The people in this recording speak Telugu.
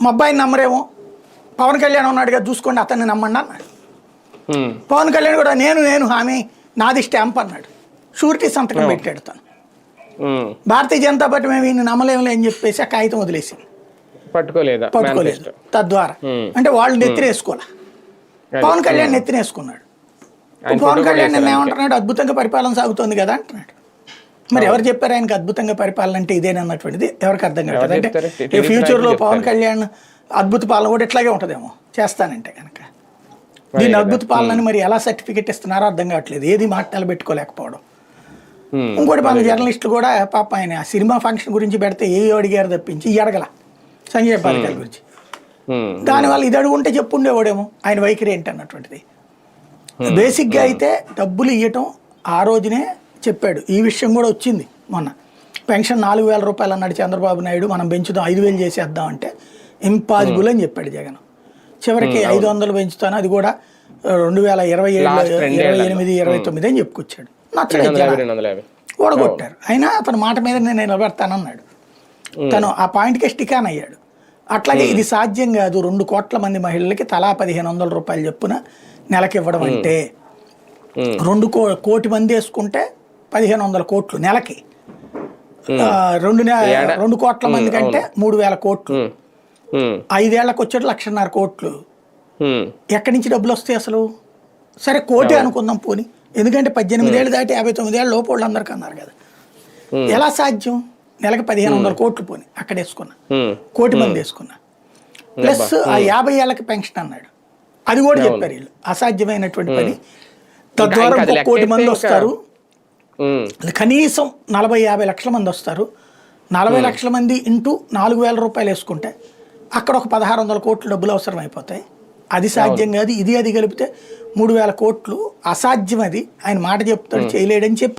మా అబ్బాయిని నమ్మరేమో, పవన్ కళ్యాణ్ ఉన్నాడుగా చూసుకోండి అతన్ని నమ్మండి అన్నాడు. పవన్ కళ్యాణ్ కూడా నేను హామీ నాది స్టాంప్ అన్నాడు. షూరిటీ సంతకం పెట్టాడు తను. భారతీయ జనతా పార్టీ మేము ఈయన నమ్మలేములే అని చెప్పేసి ఆ కాగితం వదిలేసింది, పట్టుకోలేదు. తద్వారా అంటే వాళ్ళు నెత్తినేసుకోలే, పవన్ కళ్యాణ్ నెత్తినేసుకున్నాడు. పవన్ కళ్యాణ్ నిన్న ఏమంటున్నాడు, అద్భుతంగా పరిపాలన సాగుతోంది కదా అంటున్నాడు. మరి ఎవరు చెప్పారు ఆయనకి అద్భుతంగా పరిపాలన అంటే ఇదేనన్నటువంటిది ఎవరికి అర్థం కాదు. అంటే ఫ్యూచర్లో పవన్ కళ్యాణ్ అద్భుత పాలన కూడా ఇట్లాగే ఉంటుందేమో చేస్తానంటే కనుక. దీన్ని అద్భుత పాలనని మరి ఎలా సర్టిఫికెట్ ఇస్తున్నారో అర్థం కావట్లేదు, ఏది మాట నిలబెట్టుకోలేకపోవడం. ఇంకోటి మన జర్నలిస్టులు కూడా పాప ఆయన ఆ సినిమా ఫంక్షన్ గురించి పెడితే ఏ అడిగారు తప్పించి అడగల సంజయ్ పార్కర్ గురించి. దానివల్ల ఇది అడుగుంటే చెప్పుండేవాడేమో ఆయన వైఖరి ఏంటి అన్నటువంటిది. బేసిక్గా అయితే డబ్బులు ఇవ్వటం ఆ రోజునే చెప్పాడు. ఈ విషయం కూడా వచ్చింది మొన్న. పెన్షన్ 4,000 రూపాయలు అన్నాడు చంద్రబాబు నాయుడు, మనం పెంచుదాం 5,000 చేసేద్దాం అంటే ఇంపాసిబుల్ అని చెప్పాడు జగన్. చివరికి 500 పెంచుతాను, అది కూడా 2027, 28, 29 అని చెప్పుకొచ్చాడు. నచ్చలేదు, ఓడగొట్టారు. అయినా అతను మాట మీద నేను నిలబెడతానన్నాడు. తను ఆ పాయింట్కే స్టికాన్ అయ్యాడు. అట్లాగే ఇది సాధ్యం కాదు, 2 కోట్ల మంది మహిళలకి తలా 1,500 రూపాయలు చొప్పున నెలకి ఇవ్వడం అంటే 2 కోటి మంది వేసుకుంటే 1,500 కోట్లు నెలకి. 2 కోట్ల మంది కంటే 3,000 కోట్లు. 5 ఏళ్లకు వచ్చేటి 1,50,000 కోట్లు. ఎక్కడి నుంచి డబ్బులు వస్తాయి అసలు? సరే కోటి అనుకుందాం పోని, ఎందుకంటే 18 ఏళ్ళు దాటి 59 ఏళ్ళ లోపు వాళ్ళు అందరికీ అన్నారు కదా. ఎలా సాధ్యం? నెలకి 1,500 కోట్లు పోని అక్కడ వేసుకున్నా, కోటి మంది వేసుకున్నా, ప్లస్ ఆ 50 ఏళ్ళకి పెన్షన్ అన్నాడు. అది కూడా చెప్పారు వీళ్ళు, అసాధ్యమైనటువంటి పని. తద్వారా 1 కోటి మంది వస్తారు, కనీసం 40-50 లక్షల మంది వస్తారు. 40 లక్షల మంది ఇంటూ 4,000 రూపాయలు వేసుకుంటే అక్కడ ఒక 1,600 కోట్లు డబ్బులు అవసరం అయిపోతాయి. అది సాధ్యం కాదు. ఇది అది కలిపితే 3,000 కోట్లు అసాధ్యం. అది ఆయన మాట చెప్తాడు, చేయలేడని చెప్పి